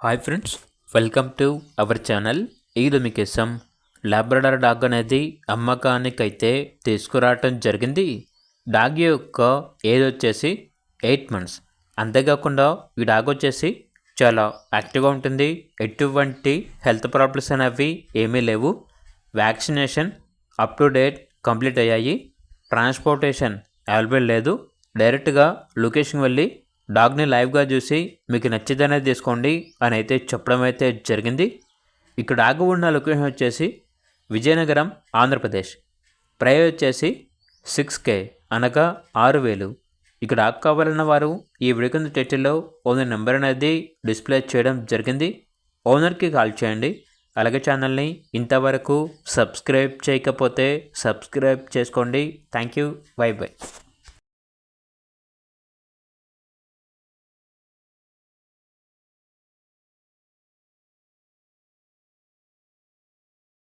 Hi friends, welcome to our channel. ఈరోజు మీకోసం Labrador dog అనేది అమ్మకానికైతే తీసుకురావటం జరిగింది. డాగ్ యొక్క ఏజ్ వచ్చేసి 8 months. అంతేకాకుండా ఈ డాగ్ వచ్చేసి చాలా యాక్టివ్గా ఉంటుంది. ఎటువంటి హెల్త్ ప్రాబ్లమ్స్ అనేవి ఏమీ లేవు. Vaccination up to date complete అయ్యాయి. ట్రాన్స్పోర్టేషన్ అవైలబుల్ లేదు. డైరెక్ట్గా లొకేషన్ వెళ్ళి డాగ్ని లైవ్గా చూసి మీకు నచ్చిదనే తీసుకోండి అని అయితే చెప్పడం అయితే జరిగింది. ఇక్కడ డాగ్ ఉన్న లొకేషన్ వచ్చేసి విజయనగరం, ఆంధ్రప్రదేశ్. ప్రైస్ వచ్చేసి 6K అనగా 6,000. ఇక్కడ డాగ్ కావాలన్న వారు ఈ వీడియో కింద టైటిల్లో ఓనర్ నెంబర్ అనేది డిస్ప్లే చేయడం జరిగింది. ఓనర్కి కాల్ చేయండి. అలాగే ఛానల్ని ఇంతవరకు సబ్స్క్రైబ్ చేయకపోతే సబ్స్క్రైబ్ చేసుకోండి. Thank you. By by.